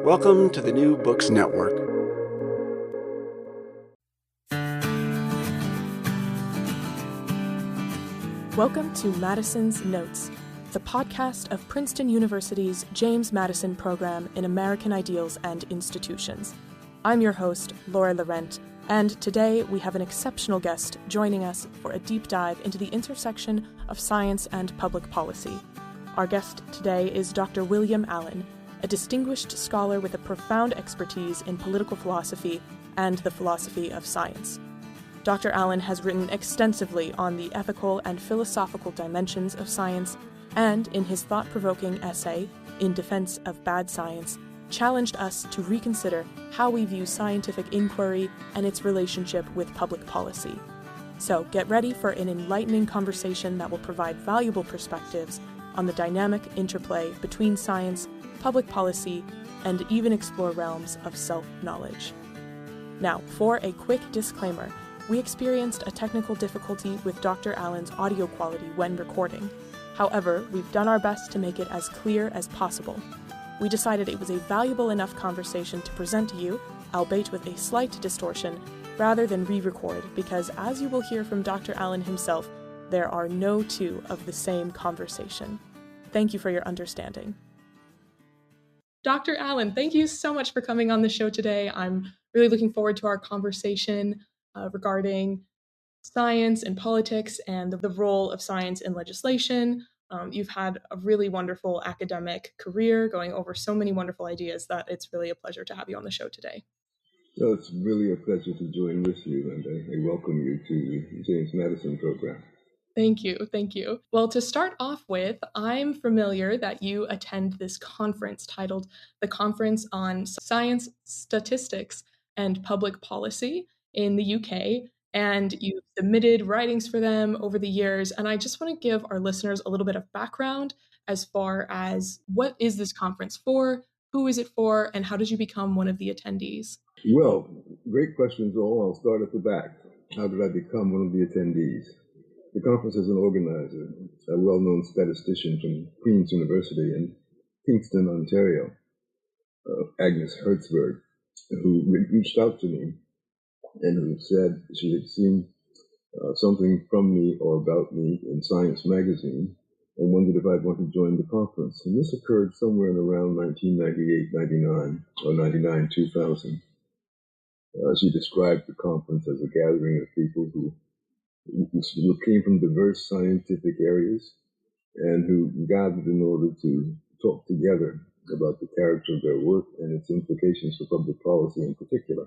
Welcome to the New Books Network. Welcome to Madison's Notes, the podcast of Princeton University's James Madison program in American Ideals and Institutions. I'm your host, Laura Laurent, and today we have an exceptional guest joining us for a deep dive into the intersection of science and public policy. Our guest today is Dr. William Allen, a distinguished scholar with a profound expertise in political philosophy and the philosophy of science. Dr. Allen has written extensively on the ethical and philosophical dimensions of science, and in his thought-provoking essay, In Defense of Bad Science, challenged us to reconsider how we view scientific inquiry and its relationship with public policy. So get ready for an enlightening conversation that will provide valuable perspectives on the dynamic interplay between science, public policy, and even explore realms of self-knowledge. Now, for a quick disclaimer, we experienced a technical difficulty with Dr. Allen's audio quality when recording. However, we've done our best to make it as clear as possible. We decided it was a valuable enough conversation to present to you, albeit with a slight distortion, rather than re-record, because as you will hear from Dr. Allen himself, there are no two of the same conversation. Thank you for your understanding. Dr. Allen, thank you so much for coming on the show today. I'm really looking forward to our conversation regarding science and politics and the role of science in legislation. You've had a really wonderful academic career going over so many wonderful ideas that it's really a pleasure to have you on the show today. So it's really a pleasure to join with you, and I welcome you to the James Madison program. Thank you. Well, to start off with, I'm familiar that you attend this conference titled the Conference on Science, Statistics, and Public Policy in the UK, and you've submitted writings for them over the years, and I just want to give our listeners a little bit of background as far as what is this conference for, who is it for, and how did you become one of the attendees? Well, great questions all. I'll start at the back. How did I become one of the attendees? The conference has an organizer, a well-known statistician from Queen's University in Kingston, Ontario, Agnes Hertzberg, who reached out to me and who said she had seen something from me or about me in Science magazine and wondered if I'd want to join the conference. And this occurred somewhere in around 1998-99 or 99-2000. She described the conference as a gathering of people who came from diverse scientific areas and who gathered in order to talk together about the character of their work and its implications for public policy in particular.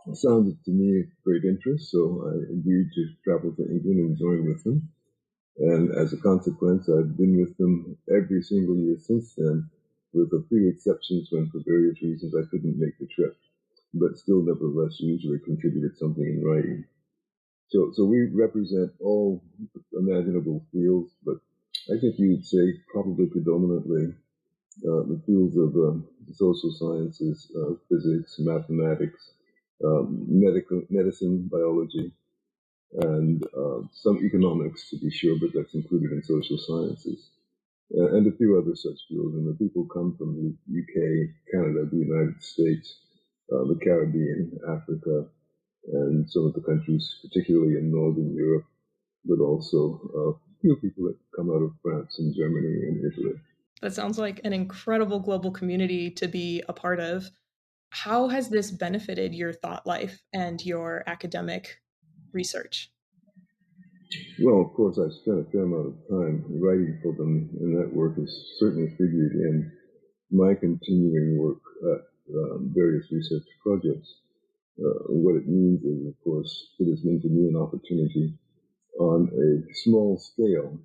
It sounded to me of great interest, so I agreed to travel to England and join with them. And as a consequence, I've been with them every single year since then, with a few exceptions when for various reasons I couldn't make the trip, but still nevertheless usually contributed something in writing. So we represent all imaginable fields, but I think you would say probably predominantly the fields of social sciences, physics, mathematics, medicine, biology, and some economics to be sure, but that's included in social sciences, and a few other such fields. And the people come from the UK, Canada, the United States, the Caribbean, Africa, and some of the countries, particularly in Northern Europe, but also a few people that come out of France and Germany and Italy. That sounds like an incredible global community to be a part of. How has this benefited your thought life and your academic research? Well, of course, I've spent a fair amount of time writing for them, and that work has certainly figured in my continuing work at various research projects. What it means is, of course, it has been to me an opportunity on a small scale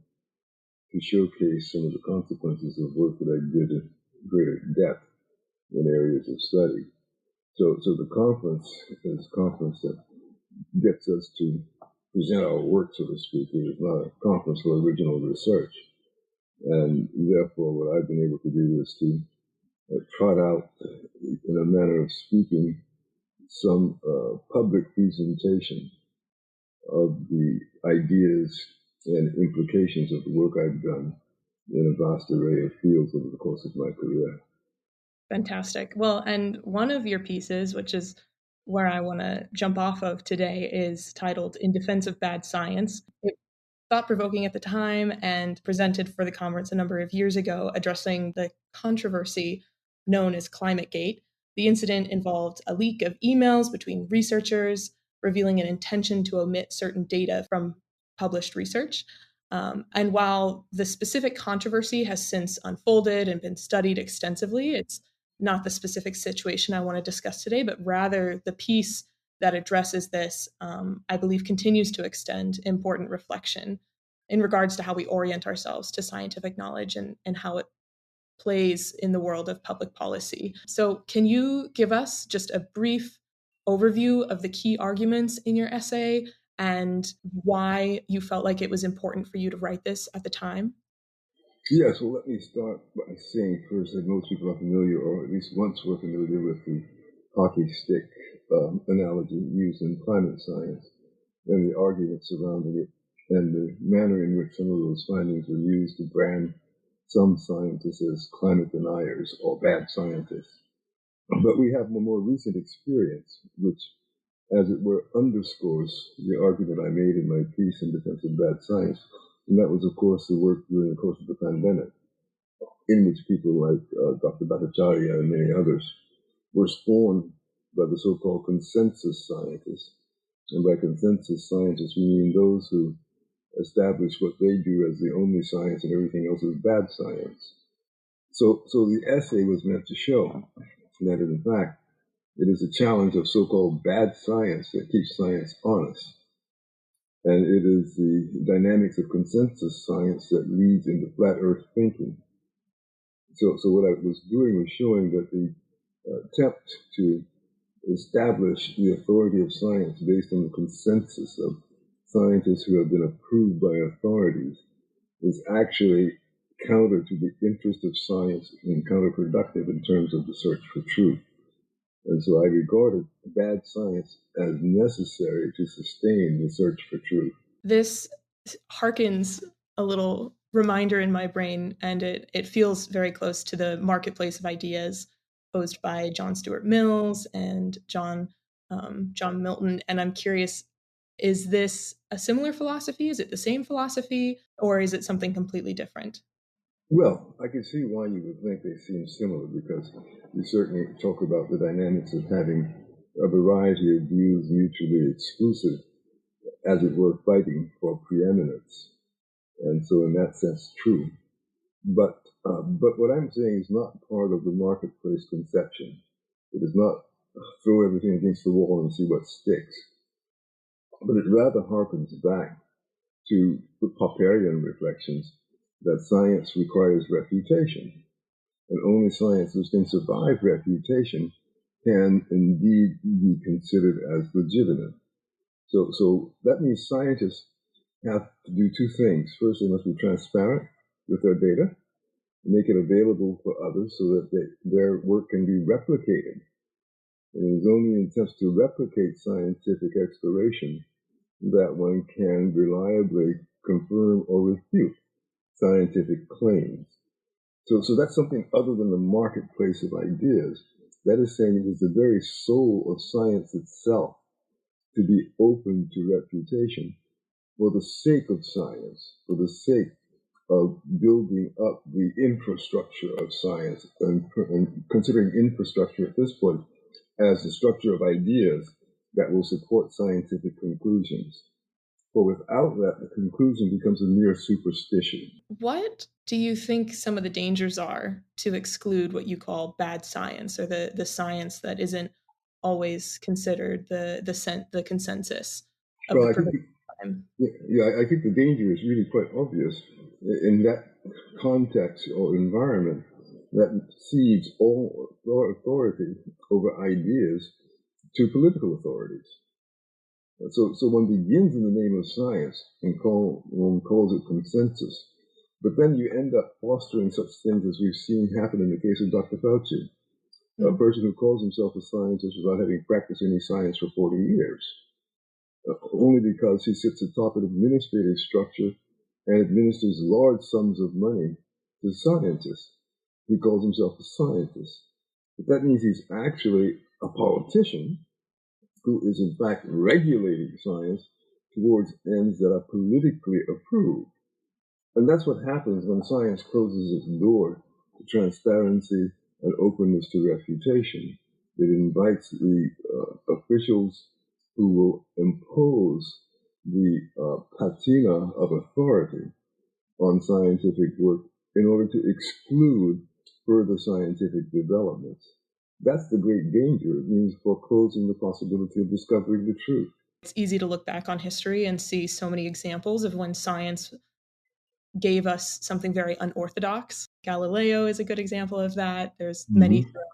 to showcase some of the consequences of work that I did in greater depth in areas of study. So the conference is a conference that gets us to present our work, so to speak. It is not a conference for original research. And therefore, what I've been able to do is to trot out, in a manner of speaking, some public presentation of the ideas and implications of the work I've done in a vast array of fields over the course of my career. Fantastic. Well, and one of your pieces, which is where I want to jump off of today, is titled In Defense of Bad Science. It thought-provoking at the time and presented for the conference a number of years ago, addressing the controversy known as ClimateGate. The incident involved a leak of emails between researchers revealing an intention to omit certain data from published research. And while the specific controversy has since unfolded and been studied extensively, it's not the specific situation I want to discuss today, but rather the piece that addresses this, I believe, continues to extend important reflection in regards to how we orient ourselves to scientific knowledge and how it plays in the world of public policy. So, can you give us just a brief overview of the key arguments in your essay and why you felt like it was important for you to write this at the time? Yes, well, let me start by saying first that most people are familiar, or at least once were familiar, with the hockey stick analogy used in climate science and the arguments surrounding it and the manner in which some of those findings were used to brand some scientists as climate deniers or bad scientists. But we have a more recent experience, which, as it were, underscores the argument I made in my piece in defense of bad science. And that was, of course, the work during the course of the pandemic, in which people like Dr. Bhattacharya and many others were spawned by the so-called consensus scientists. And by consensus scientists, we mean those who establish what they do as the only science and everything else is bad science. So the essay was meant to show that, in fact, it is a challenge of so-called bad science that keeps science honest. And it is the dynamics of consensus science that leads into flat earth thinking. So what I was doing was showing that the attempt to establish the authority of science based on the consensus of scientists who have been approved by authorities is actually counter to the interest of science and counterproductive in terms of the search for truth. And so I regarded bad science as necessary to sustain the search for truth. This harkens a little reminder in my brain, and it feels very close to the marketplace of ideas posed by John Stuart Mills and John Milton. And I'm curious, is this a similar philosophy? Is it the same philosophy? Or is it something completely different? Well, I can see why you would think they seem similar, because you certainly talk about the dynamics of having a variety of views mutually exclusive, as it were, fighting for preeminence. And so in that sense, true. But what I'm saying is not part of the marketplace conception. It is not throw everything against the wall and see what sticks. But it rather harkens back to the Popperian reflections that science requires refutation. And only science which can survive refutation can indeed be considered as legitimate. So that means scientists have to do two things. First, they must be transparent with their data, make it available for others so that their work can be replicated. And it is only in attempts to replicate scientific exploration that one can reliably confirm or refute scientific claims. So that's something other than the marketplace of ideas. That is saying it is the very soul of science itself to be open to refutation for the sake of science, for the sake of building up the infrastructure of science, and considering infrastructure at this point as the structure of ideas that will support scientific conclusions. But without that, the conclusion becomes a mere superstition. What do you think some of the dangers are to exclude what you call bad science, or the science that isn't always considered the consensus of Well, the prevailing time? I think the danger is really quite obvious in that context or environment that cedes all authority over ideas to political authorities. So one begins in the name of science and one calls it consensus. But then you end up fostering such things as we've seen happen in the case of Dr. Fauci, a person who calls himself a scientist without having practiced any science for 40 years, only because he sits atop an administrative structure and administers large sums of money to scientists. He calls himself a scientist. But that means he's actually a politician who is in fact regulating science towards ends that are politically approved. And that's what happens when science closes its door to transparency and openness to refutation. It invites the officials who will impose the patina of authority on scientific work in order to exclude further scientific developments. That's the great danger. It means foreclosing the possibility of discovering the truth. It's easy to look back on history and see so many examples of when science gave us something very unorthodox. Galileo is a good example of that. There's many throughout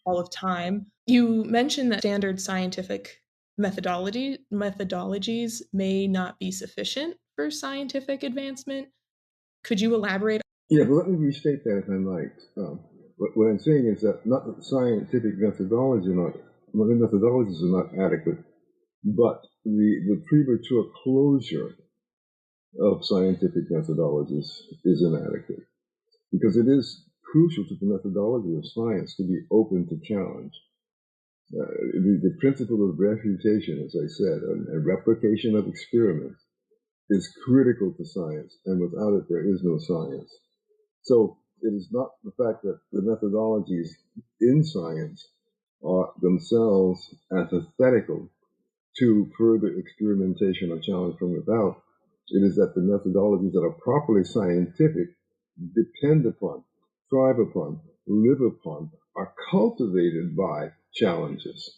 all of time. You mentioned that standard scientific methodologies may not be sufficient for scientific advancement. Could you elaborate? Yeah, but let me restate that if I might. What I'm saying is that not that scientific methodologies are not adequate, but the premature closure of scientific methodologies is inadequate, because it is crucial to the methodology of science to be open to challenge. The principle of refutation, as I said, and replication of experiments is critical to science, and without it, there is no science. So it is not the fact that the methodologies in science are themselves antithetical to further experimentation or challenge from without. It is that the methodologies that are properly scientific depend upon, thrive upon, live upon, are cultivated by challenges.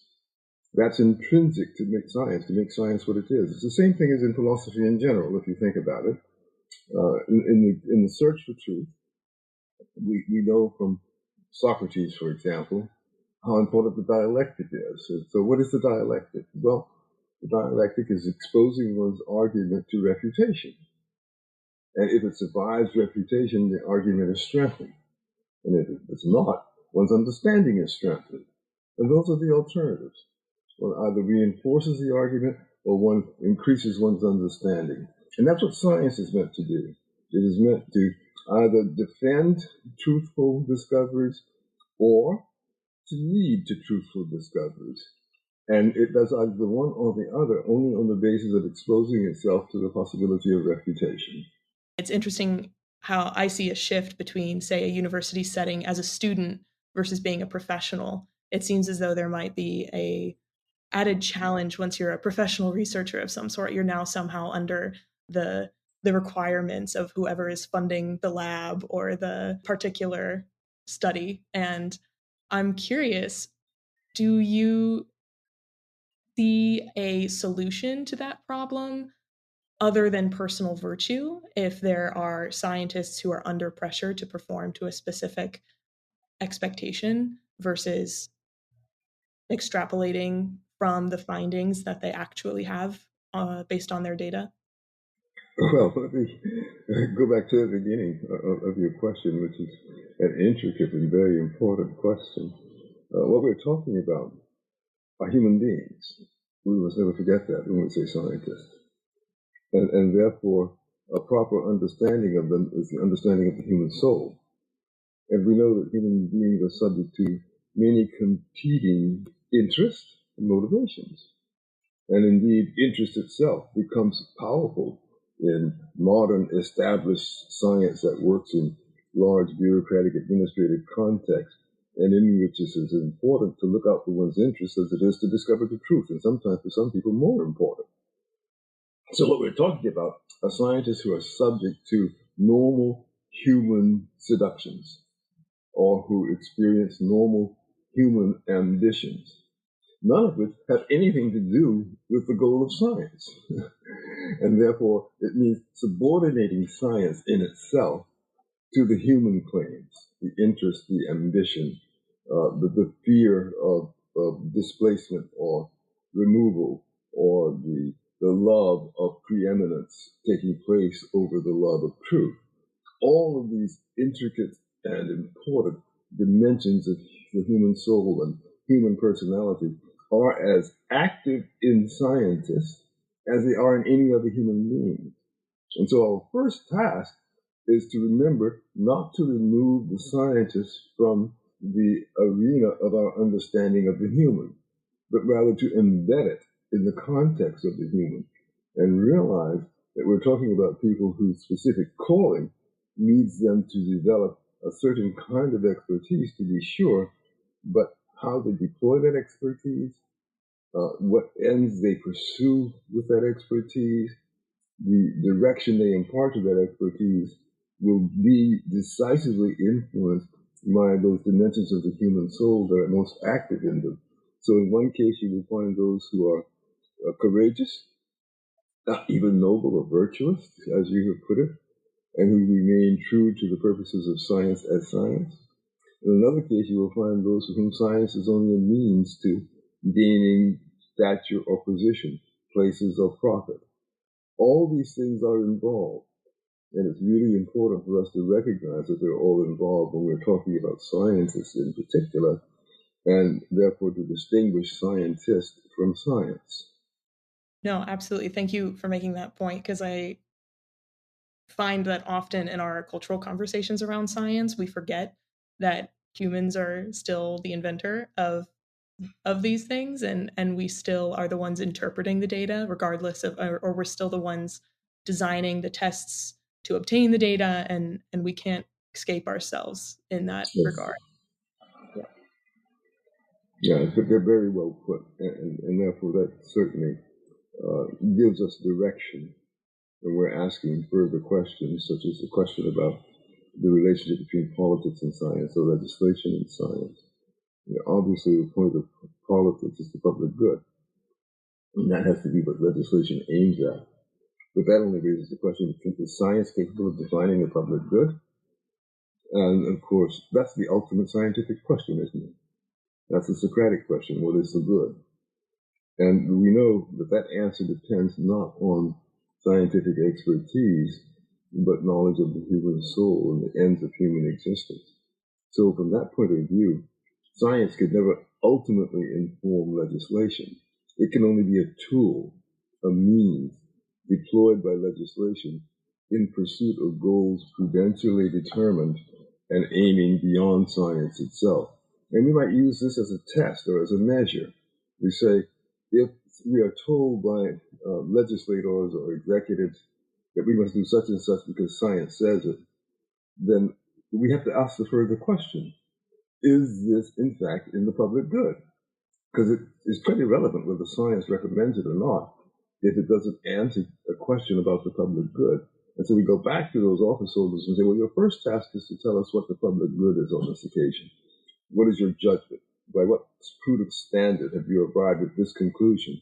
That's intrinsic to make science what it is. It's the same thing as in philosophy in general, if you think about it. In the search for truth, we know from Socrates, for example, how important the dialectic is. So what is the dialectic? Well, the dialectic is exposing one's argument to refutation. And if it survives refutation, the argument is strengthened. And if it's not, one's understanding is strengthened. And those are the alternatives. One either reinforces the argument or one increases one's understanding. And that's what science is meant to do. It is meant to either defend truthful discoveries or to lead to truthful discoveries. And it does either the one or the other only on the basis of exposing itself to the possibility of refutation. It's interesting how I see a shift between, say, a university setting as a student versus being a professional. It seems as though there might be a added challenge once you're a professional researcher of some sort. You're now somehow under the requirements of whoever is funding the lab or the particular study. And I'm curious, do you see a solution to that problem other than personal virtue if there are scientists who are under pressure to perform to a specific expectation versus extrapolating from the findings that they actually have based on their data? Well, let me go back to the beginning of your question, which is an intricate and very important question. What we're talking about are human beings. We must never forget that when we say scientists. And therefore, a proper understanding of them is the understanding of the human soul. And we know that human beings are subject to many competing interests and motivations. And indeed, interest itself becomes powerful in modern established science that works in large bureaucratic administrative context, and in which it is important to look out for one's interests as it is to discover the truth, and sometimes for some people more important. So what we're talking about are scientists who are subject to normal human seductions, or who experience normal human ambitions, none of which have anything to do with the goal of science. And therefore, it means subordinating science in itself to the human claims, the interest, the ambition, the fear of displacement or removal, or the love of preeminence taking place over the love of truth. All of these intricate and important dimensions of the human soul and human personality are as active in scientists as they are in any other human being. And so our first task is to remember not to remove the scientists from the arena of our understanding of the human, but rather to embed it in the context of the human and realize that we're talking about people whose specific calling leads them to develop a certain kind of expertise, to be sure, but how they deploy that expertise, what ends they pursue with that expertise, the direction they impart to that expertise will be decisively influenced by those dimensions of the human soul that are most active in them. So in one case, you will find those who are courageous, not even noble or virtuous, as you have put it, and who remain true to the purposes of science as science. In another case, you will find those for whom science is only a means to gaining stature or position, places of profit. All these things are involved, and it's really important for us to recognize that they're all involved when we're talking about scientists in particular, and therefore to distinguish scientist from science. No, absolutely. Thank you for making that point, because I find that often in our cultural conversations around science, we forget that humans are still the inventor of these things, and we still are the ones interpreting the data, regardless of, or we're still the ones designing the tests to obtain the data, and we can't escape ourselves in that regard. Yeah, they're very well put, and therefore that certainly gives us direction when we're asking further questions, such as the question about the relationship between politics and science, or legislation and science. Obviously, the point of politics is the public good, and that has to be what legislation aims at. But that only raises the question, is science capable of defining the public good? And of course, that's the ultimate scientific question, isn't it? That's the Socratic question, what is the good? And we know that that answer depends not on scientific expertise, but knowledge of the human soul and the ends of human existence. So from that point of view, science could never ultimately inform legislation. It can only be a tool, a means deployed by legislation in pursuit of goals prudentially determined and aiming beyond science itself. And we might use this as a test or as a measure. We say, if we are told by legislators or executives that we must do such and such because science says it, then we have to ask the further question, is this in fact in the public good? Because it is pretty relevant whether science recommends it or not, if it doesn't answer a question about the public good. And so we go back to those office holders and say, well, your first task is to tell us what the public good is on this occasion. What is your judgment? By what prudent standard have you arrived at this conclusion?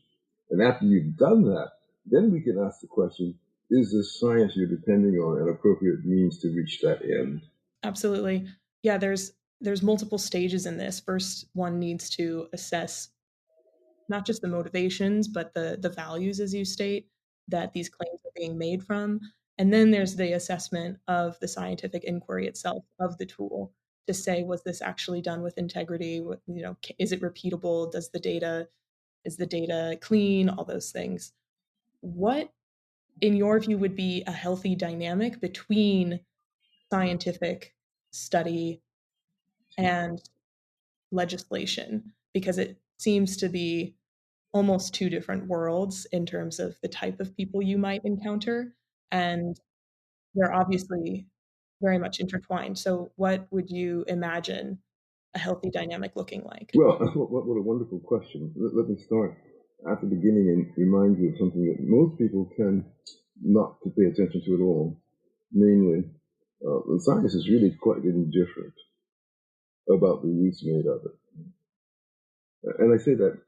And after you've done that, then we can ask the question, is this science you're depending on an appropriate means to reach that end? Absolutely. Yeah, there's multiple stages in this. First, one needs to assess not just the motivations, but the values, as you state, that these claims are being made from. And then there's the assessment of the scientific inquiry itself of the tool to say, was this actually done with integrity? Is it repeatable? Is the data clean? All those things. What, in your view, would be a healthy dynamic between scientific study and legislation? Because it seems to be almost two different worlds in terms of the type of people you might encounter, and they're obviously very much intertwined. So what would you imagine a healthy dynamic looking like? Well, what a wonderful question. Let me start at the beginning and remind you of something that most people tend not to pay attention to at all. Namely, science is really quite indifferent about the use made of it. And I say that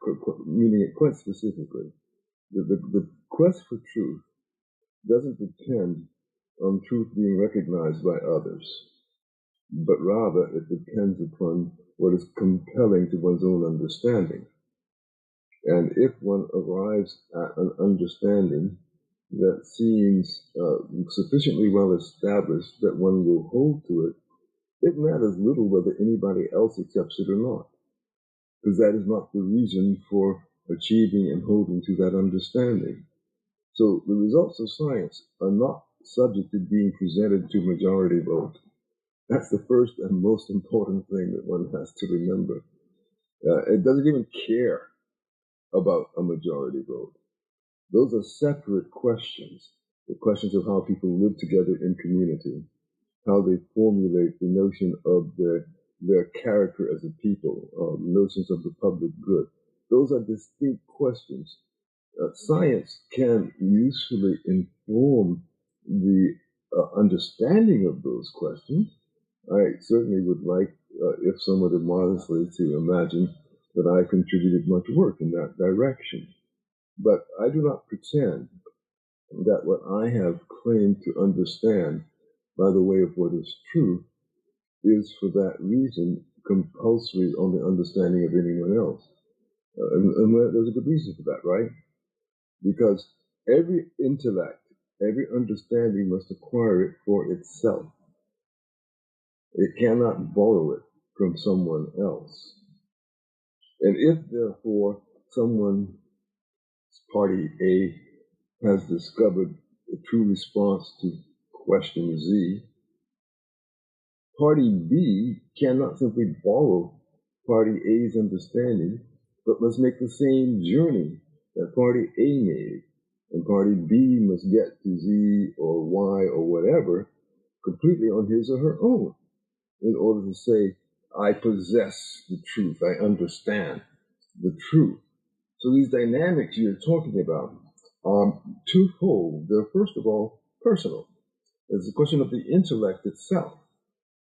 meaning it quite specifically. The quest for truth doesn't depend on truth being recognized by others, but rather it depends upon what is compelling to one's own understanding. And if one arrives at an understanding that seems sufficiently well established that one will hold to it, it matters little whether anybody else accepts it or not, because that is not the reason for achieving and holding to that understanding. So the results of science are not subject to being presented to majority vote. That's the first and most important thing that one has to remember. It doesn't even care about a majority vote. Those are separate questions. The questions of how people live together in community, how they formulate the notion of their character as a people, notions of the public good. Those are distinct questions. Science can usefully inform the understanding of those questions. I certainly would like, if somewhat modestly, to imagine that I contributed much work in that direction. But I do not pretend that what I have claimed to understand by the way of what is true is for that reason compulsory on the understanding of anyone else. And there's a good reason for that, right? Because every intellect, every understanding must acquire it for itself. It cannot borrow it from someone else. And if, therefore, someone, party A, has discovered a true response to question Z, party B cannot simply borrow party A's understanding, but must make the same journey that party A made. And party B must get to Z or Y or whatever completely on his or her own in order to say, I possess the truth, I understand the truth. So these dynamics you're talking about are twofold. They're, first of all, personal. It's a question of the intellect itself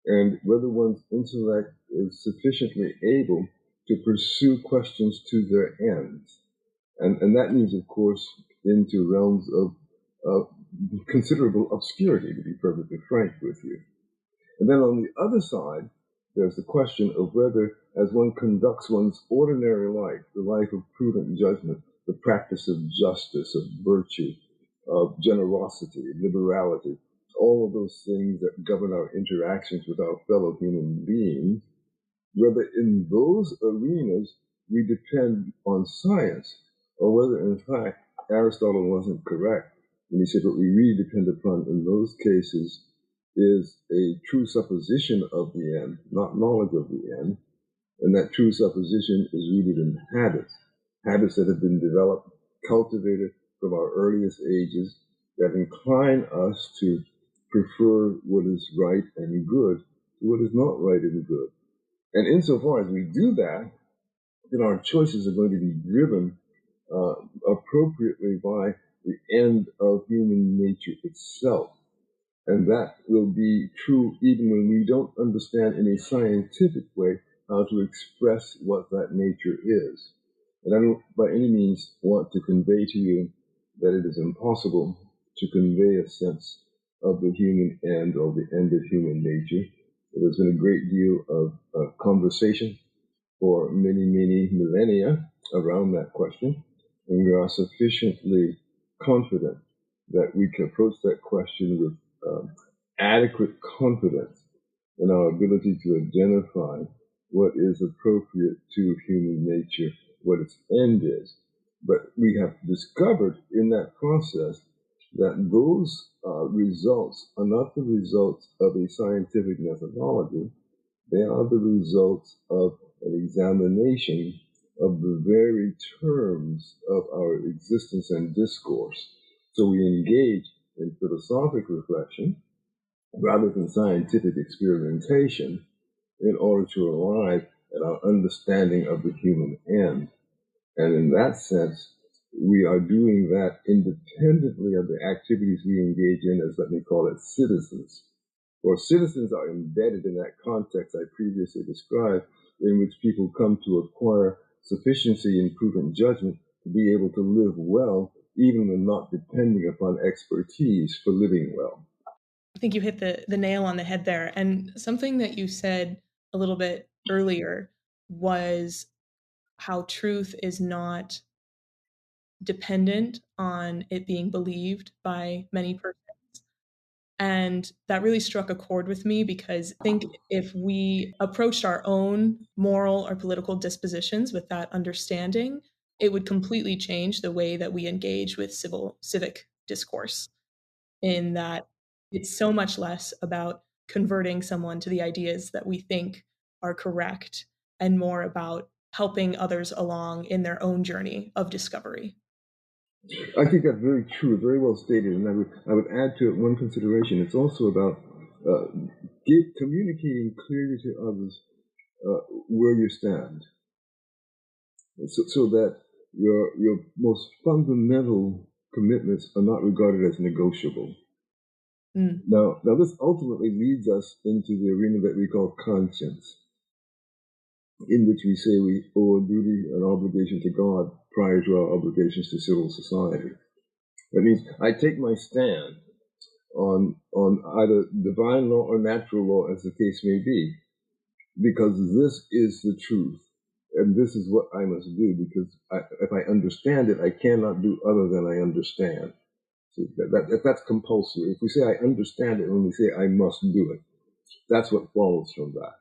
and whether one's intellect is sufficiently able to pursue questions to their ends. And that means, of course, into realms of considerable obscurity, to be perfectly frank with you. And then on the other side, there's the question of whether, as one conducts one's ordinary life, the life of prudent judgment, the practice of justice, of virtue, of generosity, liberality, all of those things that govern our interactions with our fellow human beings, whether in those arenas we depend on science, or whether in fact Aristotle wasn't correct when he said what we really depend upon in those cases is a true supposition of the end, not knowledge of the end, and that true supposition is rooted in habits, habits that have been developed, cultivated from our earliest ages, that incline us to prefer what is right and good to what is not right and good. And insofar as we do that, then our choices are going to be driven appropriately by the end of human nature itself. And that will be true even when we don't understand in a scientific way how to express what that nature is. And I don't by any means want to convey to you that it is impossible to convey a sense of the human end or the end of human nature. There's been a great deal of conversation for many, many millennia around that question, and we are sufficiently confident that we can approach that question with adequate confidence in our ability to identify what is appropriate to human nature, what its end is. But we have discovered in that process that those results are not the results of a scientific methodology. They are the results of an examination of the very terms of our existence and discourse. So we engage in philosophic reflection rather than scientific experimentation in order to arrive at our understanding of the human end. And in that sense, we are doing that independently of the activities we engage in as, let me call it, citizens. For citizens are embedded in that context I previously described, in which people come to acquire sufficiency in prudent judgment to be able to live well, even when not depending upon expertise for living well. I think you hit the nail on the head there. And something that you said a little bit earlier was how truth is not dependent on it being believed by many persons. And that really struck a chord with me because I think if we approached our own moral or political dispositions with that understanding, it would completely change the way that we engage with civic discourse, in that it's so much less about converting someone to the ideas that we think are correct and more about helping others along in their own journey of discovery. I think that's very true, very well stated, and I would add to it one consideration. It's also about communicating clearly to others where you stand, so that your most fundamental commitments are not regarded as negotiable. Now, this ultimately leads us into the arena that we call conscience, in which we say we owe a duty, an obligation to God prior to our obligations to civil society. That means I take my stand on either divine law or natural law, as the case may be, because this is the truth, and this is what I must do, because if I understand it, I cannot do other than I understand. So that's compulsory. If we say I understand it, when we say I must do it, that's what follows from that.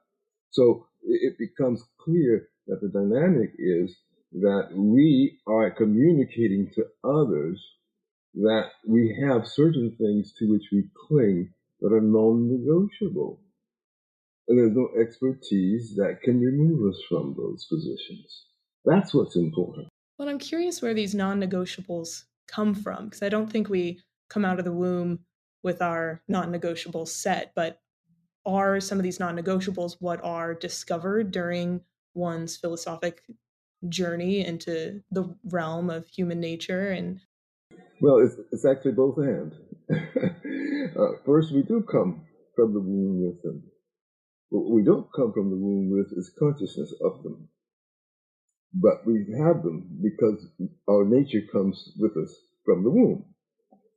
So it becomes clear that the dynamic is that we are communicating to others that we have certain things to which we cling that are non-negotiable. And there's no expertise that can remove us from those positions. That's what's important. Well, I'm curious where these non-negotiables come from, because I don't think we come out of the womb with our non-negotiables set, but are some of these non-negotiables what are discovered during one's philosophic journey into the realm of human nature? And well, it's actually both and. First, we do come from the womb with them. What we don't come from the womb with is consciousness of them. But we have them because our nature comes with us from the womb.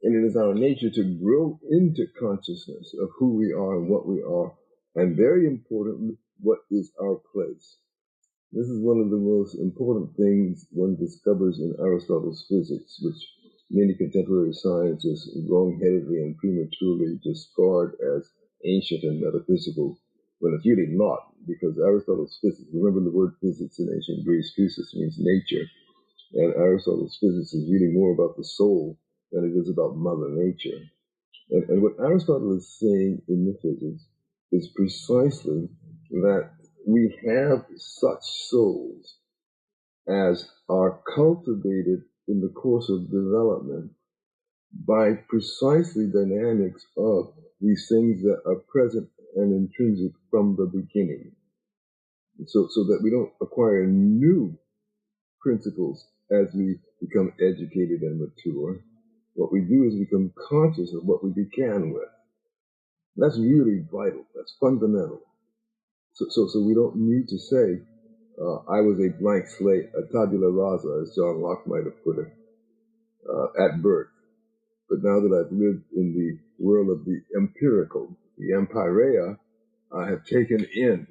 And it is our nature to grow into consciousness of who we are and what we are, and very importantly, what is our place. This is one of the most important things one discovers in Aristotle's physics, which many contemporary scientists wrongheadedly and prematurely discard as ancient and metaphysical, when it's really not, because Aristotle's physics, remember the word physics in ancient Greece, physis means nature, and Aristotle's physics is really more about the soul than it is about Mother Nature. And what Aristotle is saying in the physics is precisely that we have such souls as are cultivated in the course of development by precisely dynamics of these things that are present and intrinsic from the beginning. So that we don't acquire new principles as we become educated and mature. What we do is become conscious of what we began with. That's really vital. That's fundamental. So we don't need to say, I was a blank slate, a tabula rasa, as John Locke might have put it, at birth. But now that I've lived in the world of the empirical, the empireia, I have taken in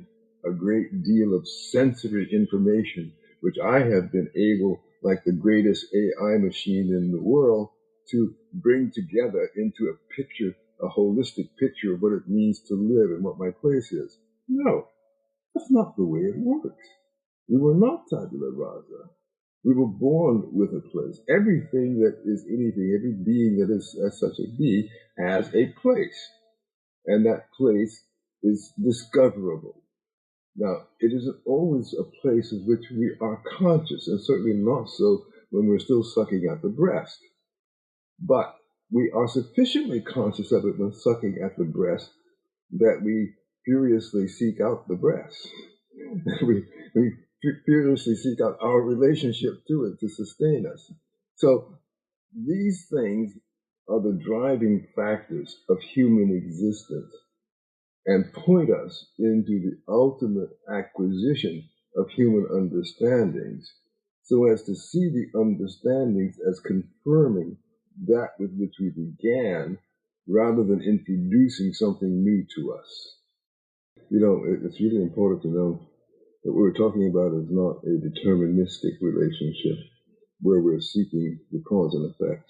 a great deal of sensory information, which I have been able, like the greatest AI machine in the world, to bring together into a picture, a holistic picture of what it means to live and what my place is. No, that's not the way it works. We were not tabula rasa. We were born with a place. Everything that is anything, every being that is as such a being, has a place. And that place is discoverable. Now, it isn't always a place of which we are conscious, and certainly not so when we're still sucking at the breast. But we are sufficiently conscious of it when sucking at the breast that we furiously seek out the breast. we furiously seek out our relationship to it to sustain us. So these things are the driving factors of human existence and point us into the ultimate acquisition of human understandings, so as to see the understandings as confirming that with which we began, rather than introducing something new to us. You know, it's really important to know that what we're talking about is not a deterministic relationship where we're seeking the cause and effect.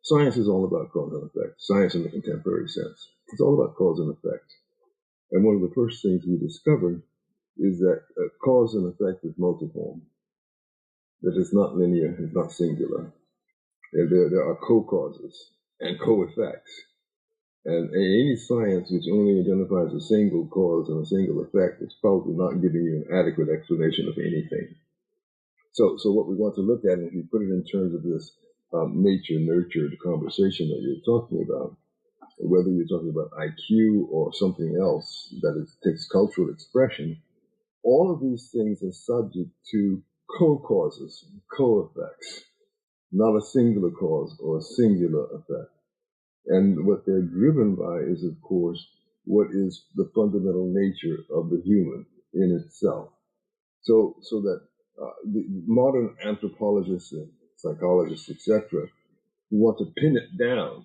Science is all about cause and effect. Science in the contemporary sense. It's all about cause and effect. And one of the first things we discovered is that cause and effect is multiform. That it's not linear, it's not singular. There are co-causes and co-effects. And any science which only identifies a single cause and a single effect is probably not giving you an adequate explanation of anything. So what we want to look at, if you put it in terms of this nature-nurtured conversation that you're talking about, whether you're talking about IQ or something else that takes cultural expression, all of these things are subject to co-causes, co-effects, not a singular cause or a singular effect. And what they're driven by is, of course, what is the fundamental nature of the human in itself. So that the modern anthropologists and psychologists, etc., who want to pin it down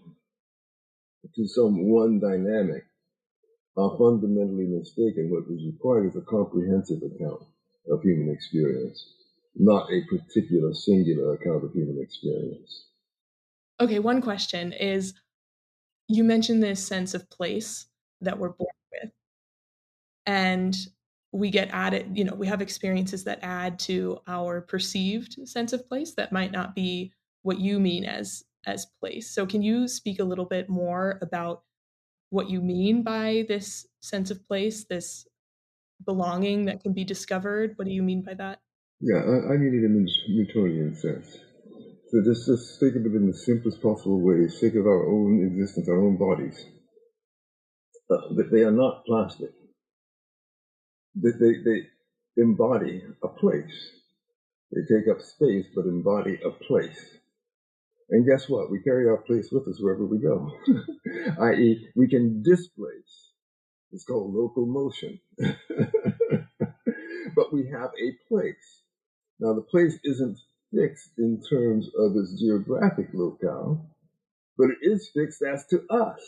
to some one dynamic are fundamentally mistaken. What is required is a comprehensive account of human experience, not a particular singular account of human experience. Okay, one question is, you mentioned this sense of place that we're born with, and we get added, we have experiences that add to our perceived sense of place that might not be what you mean as place. So can you speak a little bit more about what you mean by this sense of place, this belonging that can be discovered? What do you mean by that? Yeah, I mean it in a Newtonian sense. So just think of it in the simplest possible way. Think of our own existence, our own bodies. That they are not plastic. They embody a place. They take up space, but embody a place. And guess what? We carry our place with us wherever we go, i.e., we can displace. It's called local motion. But we have a place. Now, the place isn't fixed in terms of its geographic locale, but it is fixed as to us.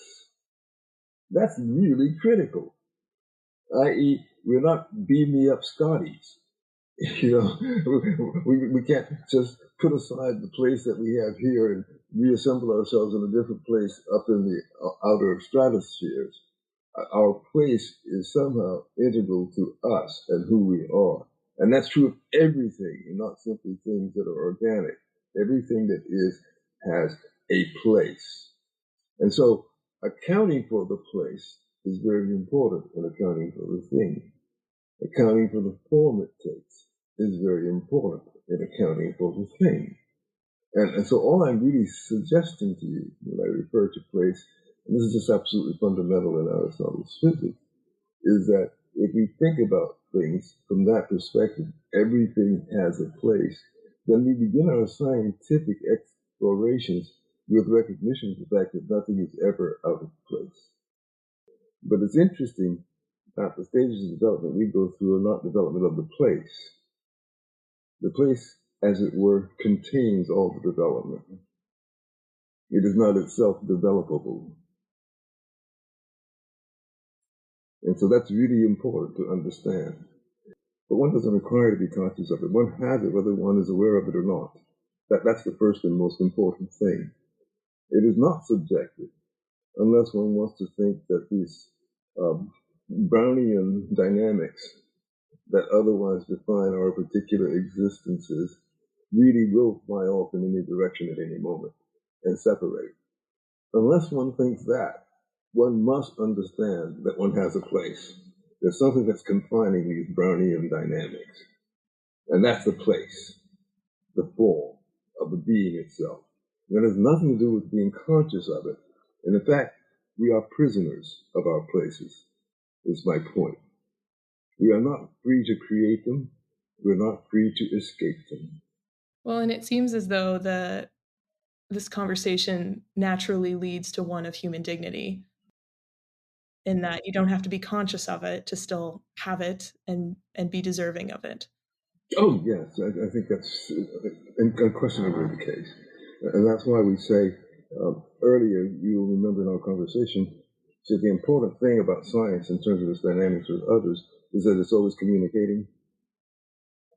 That's really critical. I.e., we're not beam me up Scotties. We can't just put aside the place that we have here and reassemble ourselves in a different place up in the outer stratospheres. Our place is somehow integral to us and who we are. And that's true of everything, and not simply things that are organic. Everything that is has a place. And so accounting for the place is very important in accounting for the thing. Accounting for the form it takes is very important in accounting for the thing. And so all I'm really suggesting to you when I refer to place, and this is just absolutely fundamental in Aristotle's physics, is that if we think about things from that perspective, everything has a place, then we begin our scientific explorations with recognition of the fact that nothing is ever out of place. But it's interesting that the stages of development we go through are not development of the place. The place, as it were, contains all the development. It is not itself developable. And so that's really important to understand. But one doesn't require to be conscious of it. One has it whether one is aware of it or not. That's the first and most important thing. It is not subjective, unless one wants to think that these Brownian dynamics that otherwise define our particular existences really will fly off in any direction at any moment and separate. Unless one thinks that, one must understand that one has a place. There's something that's confining these Brownian dynamics. And that's the place, the form of the being itself. It has nothing to do with being conscious of it. And in fact, we are prisoners of our places, is my point. We are not free to create them. We're not free to escape them. Well, and it seems as though this conversation naturally leads to one of human dignity, in that you don't have to be conscious of it to still have it and be deserving of it. Oh, yes, I think that's unquestionably the case. And that's why we say earlier, you'll remember in our conversation, that the important thing about science in terms of its dynamics with others is that it's always communicating.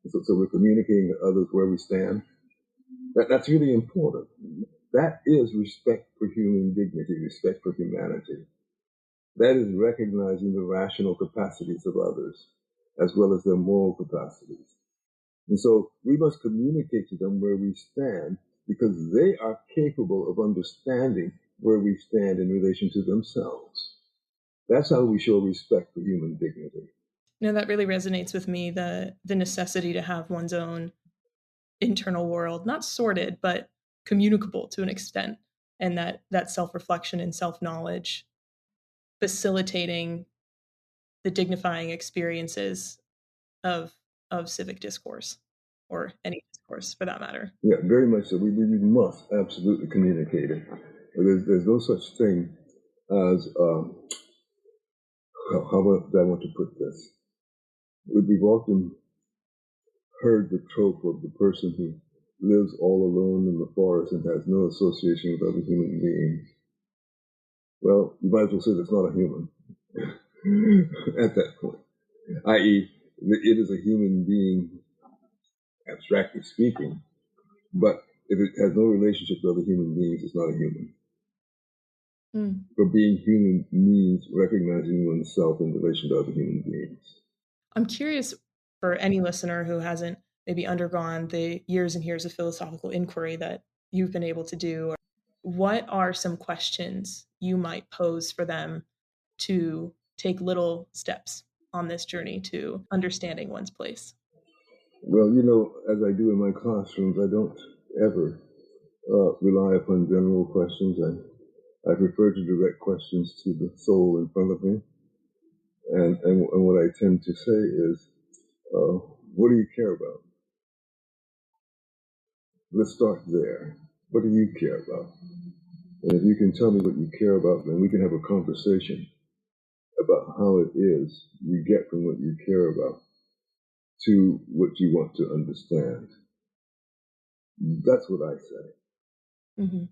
So we're communicating to others where we stand. That's really important. That is respect for human dignity, respect for humanity. That is recognizing the rational capacities of others, as well as their moral capacities. And so we must communicate to them where we stand, because they are capable of understanding where we stand in relation to themselves. That's how we show respect for human dignity. No, that really resonates with me, the necessity to have one's own internal world, not sorted, but communicable to an extent, and that self-reflection and self-knowledge facilitating the dignifying experiences of civic discourse, or any discourse for that matter. Yeah, very much so. We must absolutely communicate it. There's no such thing as, how do I want to put this? We've often heard the trope of the person who lives all alone in the forest and has no association with other human beings. Well, you might as well say that's not a human at that point, i.e., it is a human being, abstractly speaking, but if it has no relationship to other human beings, it's not a human. For being human means recognizing oneself in relation to other human beings. I'm curious, for any listener who hasn't maybe undergone the years and years of philosophical inquiry that you've been able to do, what are some questions you might pose for them to take little steps on this journey to understanding one's place? Well, as I do in my classrooms, I don't ever rely upon general questions. I prefer to direct questions to the soul in front of me. And what I tend to say is, what do you care about? Let's start there. What do you care about? And if you can tell me what you care about, then we can have a conversation about how it is you get from what you care about to what you want to understand. That's what I say. Mm-hmm.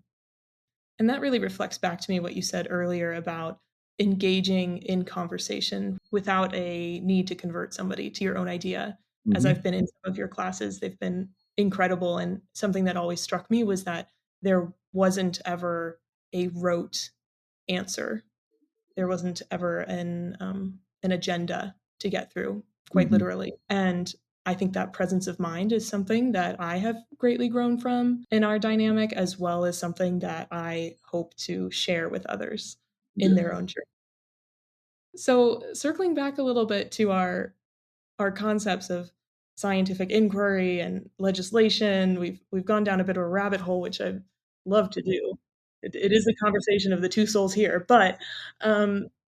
And that really reflects back to me what you said earlier about engaging in conversation without a need to convert somebody to your own idea. Mm-hmm. As I've been in some of your classes, they've been incredible. And something that always struck me was that there wasn't ever a rote answer. There wasn't ever an agenda to get through, quite mm-hmm. literally. And I think that presence of mind is something that I have greatly grown from in our dynamic, as well as something that I hope to share with others in their own journey. So circling back a little bit to our concepts of scientific inquiry and legislation, we've gone down a bit of a rabbit hole, which I love to do. It is a conversation of the two souls here, but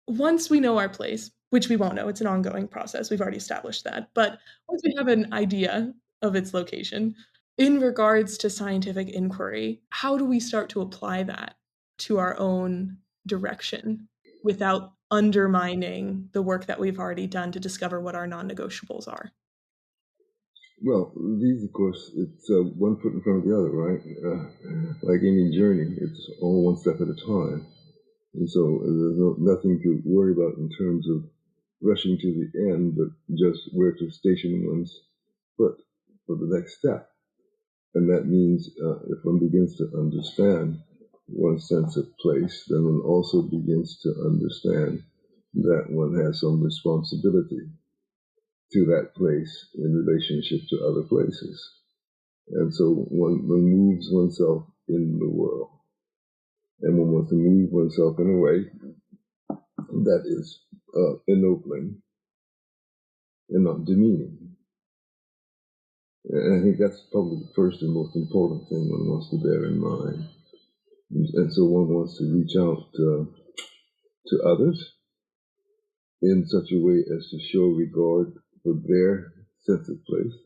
once we know our place, which we won't know, it's an ongoing process, we've already established that, but once we have an idea of its location, in regards to scientific inquiry, how do we start to apply that to our own direction without undermining the work that we've already done to discover what our non-negotiables are? Well, these, of course, it's one foot in front of the other, right? Like any journey, it's all one step at a time. And so there's nothing to worry about in terms of rushing to the end, but just where to station one's foot for the next step. And that means if one begins to understand one's sense of place, then one also begins to understand that one has some responsibility to that place in relationship to other places. And so one moves oneself in the world. And one wants to move oneself in a way that is ennobling and not demeaning. And I think that's probably the first and most important thing one wants to bear in mind. And so one wants to reach out to others in such a way as to show regard for their sense of place,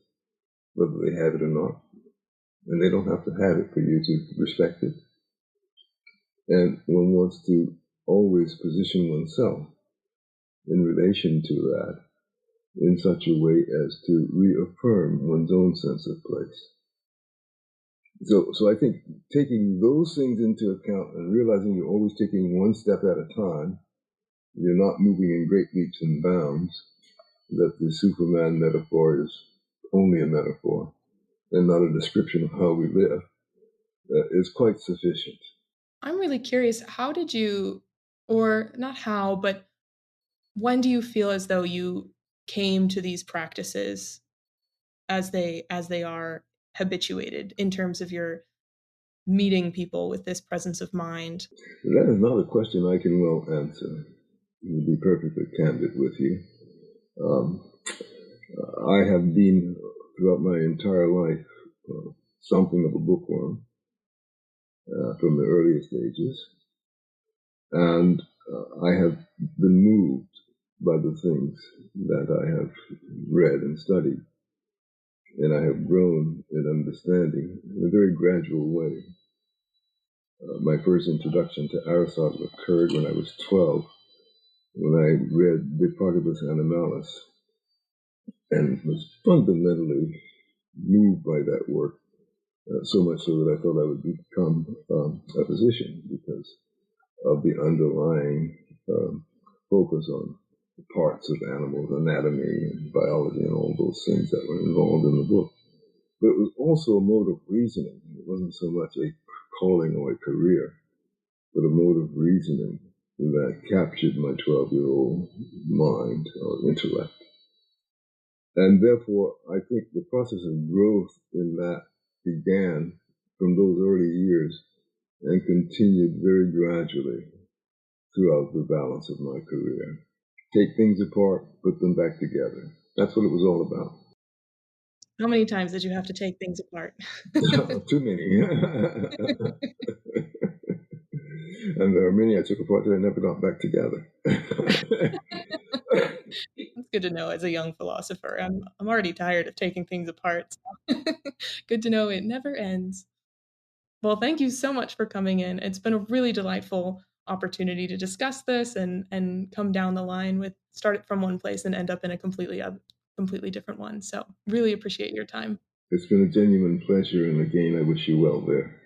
whether they have it or not. And they don't have to have it for you to respect it. And one wants to always position oneself in relation to that in such a way as to reaffirm one's own sense of place. So I think taking those things into account and realizing you're always taking one step at a time, you're not moving in great leaps and bounds, that the Superman metaphor is only a metaphor and not a description of how we live, is quite sufficient. I'm really curious, how did you, or not how, but when do you feel as though you came to these practices as they are habituated in terms of your meeting people with this presence of mind? That is not a question I can well answer. To be perfectly candid with you. I have been, throughout my entire life, something of a bookworm from the earliest ages. And I have been moved by the things that I have read and studied. And I have grown in understanding in a very gradual way. My first introduction to Aristotle occurred when I was 12, when I read De Partibus Animalis, and was fundamentally moved by that work, so much so that I thought I would become a physician because of the underlying focus on the parts of animals, anatomy and biology and all those things that were involved in the book. But it was also a mode of reasoning. It wasn't so much a calling or a career, but a mode of reasoning that captured my 12-year-old mind or intellect. And therefore, I think the process of growth in that began from those early years and continued very gradually throughout the balance of my career. Take things apart, put them back together. That's what it was all about. How many times did you have to take things apart? Too many. And there are many I took apart that I never got back together. That's good to know as a young philosopher. I'm already tired of taking things apart. So good to know it never ends. Well, thank you so much for coming in. It's been a really delightful opportunity to discuss this and come down the line with start it from one place and end up in a completely different one. So really appreciate your time. It's been a genuine pleasure, and again, I wish you well there.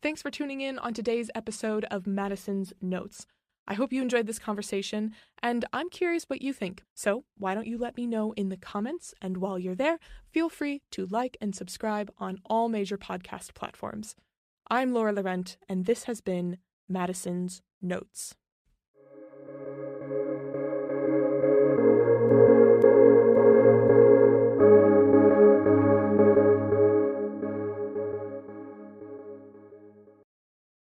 Thanks for tuning in on today's episode of Madison's Notes. I hope you enjoyed this conversation, and I'm curious what you think. So why don't you let me know in the comments, and while you're there, feel free to like and subscribe on all major podcast platforms. I'm Laura Laurent, and this has been Madison's Notes.